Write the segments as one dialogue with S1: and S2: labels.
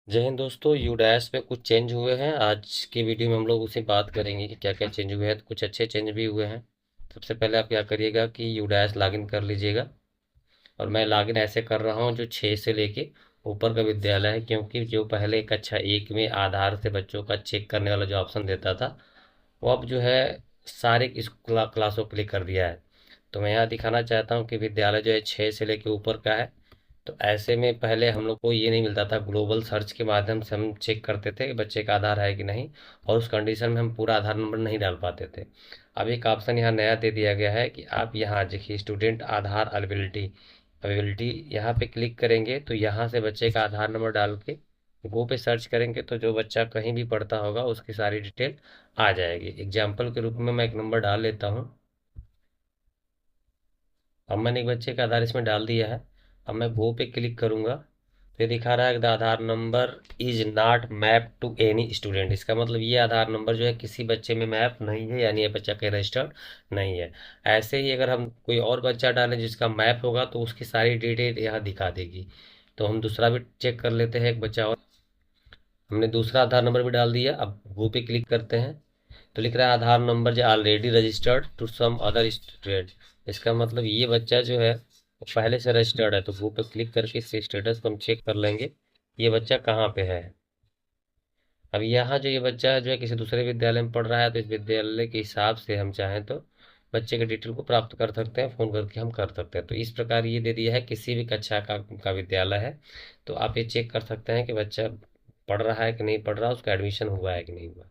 S1: जय हिंद दोस्तों। यूडैश पे कुछ चेंज हुए हैं। आज की वीडियो में हम लोग उसी बात करेंगे कि क्या क्या चेंज हुए हैं। तो कुछ अच्छे चेंज भी हुए हैं। सबसे पहले आप क्या करिएगा कि यूडैश लॉगिन कर लीजिएगा। और मैं लॉगिन ऐसे कर रहा हूँ जो 6 से लेके ऊपर का विद्यालय है, क्योंकि जो पहले कक्षा 1 में आधार से बच्चों का चेक करने वाला जो ऑप्शन देता था, वो अब जो है सारे इस क्लासों के लिए कर दिया है। तो मैं यहाँ दिखाना चाहता हूँ कि विद्यालय जो है 6 से लेके ऊपर का है। तो ऐसे में पहले हम लोग को ये नहीं मिलता था। ग्लोबल सर्च के माध्यम से हम चेक करते थे कि बच्चे का आधार है कि नहीं, और उस कंडीशन में हम पूरा आधार नंबर नहीं डाल पाते थे। अब एक ऑप्शन यहाँ नया दे दिया गया है कि आप यहाँ देखिए, स्टूडेंट आधार अवेलेबिलिटी अवेलेबिलिटी यहाँ पे क्लिक करेंगे तो यहाँ से बच्चे का आधार नंबर डाल के गो पे सर्च करेंगे तो जो बच्चा कहीं भी पढ़ता होगा उसकी सारी डिटेल आ जाएगी। एग्जाम्पल के रूप में मैं एक नंबर डाल लेता हूँ। अब मैंने एक बच्चे का आधार इसमें डाल दिया है। अब मैं गो पे क्लिक करूंगा तो ये दिखा रहा है कि the Aadhaar number is not map to any student. इसका मतलब ये आधार नंबर जो है किसी बच्चे में मैप नहीं है, यानी ये बच्चा कहीं रजिस्टर्ड नहीं है। ऐसे ही अगर हम कोई और बच्चा डालें जिसका मैप होगा तो उसकी सारी डिटेल यहाँ दिखा देगी। तो हम दूसरा भी चेक कर लेते हैं, एक बच्चा और। हमने दूसरा आधार नंबर भी डाल दिया। अब गो पे क्लिक करते हैं तो लिख रहा है आधार नंबर जो already registered to some other student. इसका मतलब ये बच्चा जो है वो पहले से रजिस्टर्ड है। तो वो पे क्लिक करके इसके स्टेटस को हम चेक कर लेंगे ये बच्चा कहाँ पे है। अब यहाँ जो ये बच्चा जो है किसी दूसरे विद्यालय में पढ़ रहा है, तो इस विद्यालय के हिसाब से हम चाहें तो बच्चे के डिटेल को प्राप्त कर सकते हैं, फ़ोन करके हम कर सकते हैं। तो इस प्रकार ये दे दिया है किसी भी कक्षा का विद्यालय है तो आप ये चेक कर सकते हैं कि बच्चा पढ़ रहा है कि नहीं पढ़ रहा, उसका एडमिशन हुआ है कि नहीं हुआ।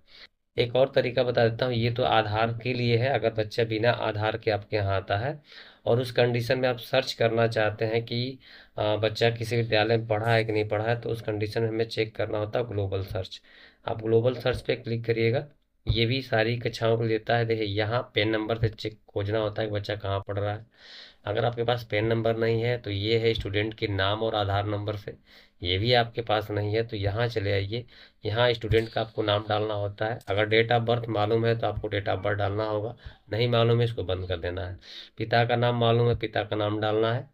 S1: एक और तरीका बता देता हूँ, ये तो आधार के लिए है। अगर बच्चा बिना आधार के आपके यहाँ आता है और उस कंडीशन में आप सर्च करना चाहते हैं कि बच्चा किसी विद्यालय में पढ़ा है कि नहीं पढ़ा है, तो उस कंडीशन में हमें चेक करना होता है ग्लोबल सर्च। आप ग्लोबल सर्च पे क्लिक करिएगा। ये भी सारी कक्षाओं को लेता है। देखिए यहाँ पेन नंबर से चेक खोजना होता है कि बच्चा कहाँ पढ़ रहा है। अगर आपके पास पेन नंबर नहीं है तो ये है स्टूडेंट के नाम और आधार नंबर से। ये भी आपके पास नहीं है तो यहाँ चले आइए। यहाँ स्टूडेंट का आपको नाम डालना होता है। अगर डेट ऑफ बर्थ मालूम है तो आपको डेट ऑफ बर्थ डालना होगा, नहीं मालूम है इसको बंद कर देना है। पिता का नाम मालूम है, पिता का नाम डालना है,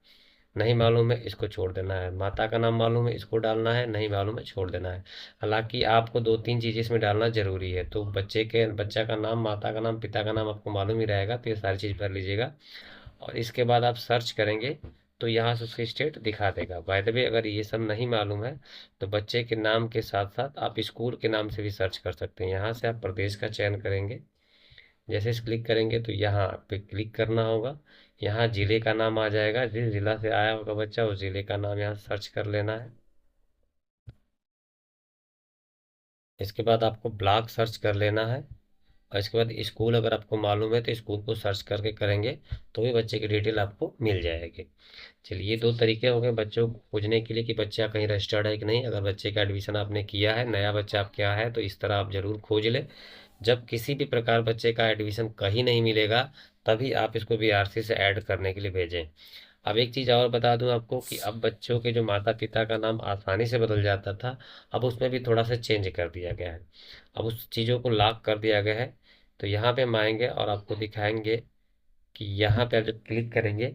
S1: नहीं मालूम है इसको छोड़ देना है। माता का नाम मालूम है, इसको डालना है, नहीं मालूम है छोड़ देना है। हालांकि आपको दो तीन चीज़ें इसमें डालना जरूरी है। तो बच्चा का नाम, माता का नाम, पिता का नाम आपको मालूम ही रहेगा, तो ये सारी चीज़ भर लीजिएगा। और इसके बाद आप सर्च करेंगे तो यहाँ से उसकी स्टेट दिखा देगा। बाय द वे, अगर ये सब नहीं मालूम है तो बच्चे के नाम के साथ साथ आप स्कूल के नाम से भी सर्च कर सकते हैं। यहाँ से आप प्रदेश का चयन करेंगे। जैसे इस क्लिक करेंगे तो यहाँ पे क्लिक करना होगा। यहाँ जिले का नाम आ जाएगा, जिस जिला से आया होगा बच्चा उस जिले का नाम यहाँ सर्च कर लेना है। इसके बाद आपको ब्लॉक सर्च कर लेना है। और इसके बाद स्कूल अगर आपको मालूम है तो स्कूल को सर्च करके करेंगे तो भी बच्चे की डिटेल आपको मिल जाएगी। चलिए, ये दो तरीके हो गए बच्चों को खोजने के लिए कि बच्चा कहीं रजिस्टर्ड है कि नहीं। अगर बच्चे का एडमिशन आपने किया है, नया बच्चा आप क्या है, तो इस तरह आप जरूर खोज लें। जब किसी भी प्रकार बच्चे का एडमिशन कहीं नहीं मिलेगा तभी आप इसको बीआरसी से ऐड करने के लिए भेजें। अब एक चीज़ और बता दूं आपको कि अब बच्चों के जो माता पिता का नाम आसानी से बदल जाता था, अब उसमें भी थोड़ा सा चेंज कर दिया गया है। अब उस चीज़ों को लॉक कर दिया गया है। तो यहाँ पे हम आएंगे और आपको दिखाएंगे कि यहाँ पे आप जब क्लिक करेंगे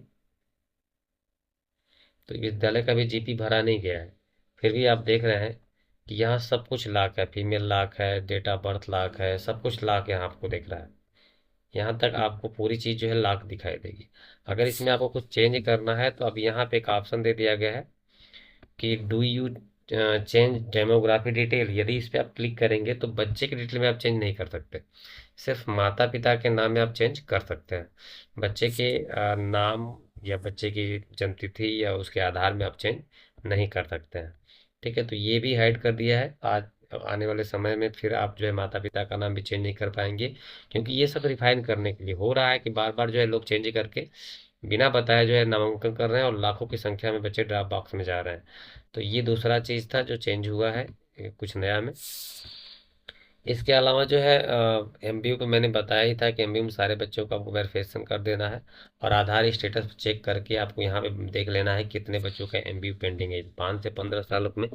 S1: तो विद्यालय का भी जीपी भरा नहीं गया है। फिर भी आप देख रहे हैं कि यहाँ सब कुछ लॉक है, फीमेल लॉक है, डेट ऑफ बर्थ लॉक है, सब कुछ लॉक यहाँ आपको दिख रहा है। यहाँ तक आपको पूरी चीज़ जो है लॉक दिखाई देगी। अगर इसमें आपको कुछ चेंज करना है तो अब यहाँ पे एक ऑप्शन दे दिया गया है कि do you change demography detail. यदि इस पर आप क्लिक करेंगे तो बच्चे की डिटेल में आप चेंज नहीं कर सकते, सिर्फ माता पिता के नाम में आप चेंज कर सकते हैं। बच्चे के नाम या बच्चे की जन्मतिथि या उसके आधार में आप चेंज नहीं कर सकते हैं। ठीक है, तो ये भी हाइड कर दिया है। आज आने वाले समय में फिर आप जो है माता पिता का नाम भी चेंज नहीं कर पाएंगे, क्योंकि ये सब रिफाइन करने के लिए हो रहा है कि बार बार जो है लोग चेंज करके बिना बताए जो है नामांकन कर रहे हैं और लाखों की संख्या में बच्चे ड्रॉप बॉक्स में जा रहे हैं। तो ये दूसरा चीज़ था जो चेंज हुआ है कुछ नया में। इसके अलावा जो है एमबीयू पे मैंने बताया ही था कि एमबीयू में सारे बच्चों को आपको वेरिफिकेशन कर देना है और आधार स्टेटस चेक करके आपको यहाँ पे देख लेना है कितने बच्चों का एमबीयू पेंडिंग है। 5 से 15 साल में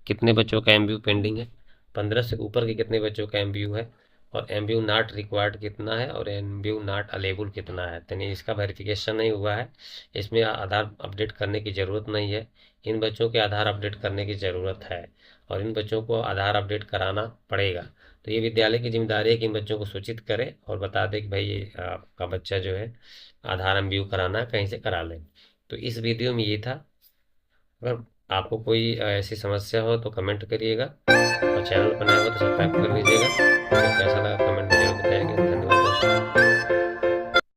S1: कितने बच्चों का एमबीयू पेंडिंग है, 15 से ऊपर के कितने बच्चों का एमबीयू है, और एमबीयू नॉट रिक्वायर्ड कितना है, और एमबीयू नॉट अलेबल कितना है। यानी इसका वेरिफिकेशन नहीं हुआ है, इसमें आधार अपडेट करने की ज़रूरत नहीं है। इन बच्चों के आधार अपडेट करने की ज़रूरत है और इन बच्चों को आधार अपडेट कराना पड़ेगा। तो ये विद्यालय की जिम्मेदारी है कि इन बच्चों को सूचित करे और बता दे कि भाई ये आपका बच्चा जो है आधार एमबीयू कराना है, कहीं से करा लें। तो इस वीडियो में ये था। अगर आपको कोई ऐसी समस्या हो तो कमेंट करिएगा और चैनल पर नया हो तो सब्सक्राइब कर लीजिएगा। तो कैसा लगा कमेंट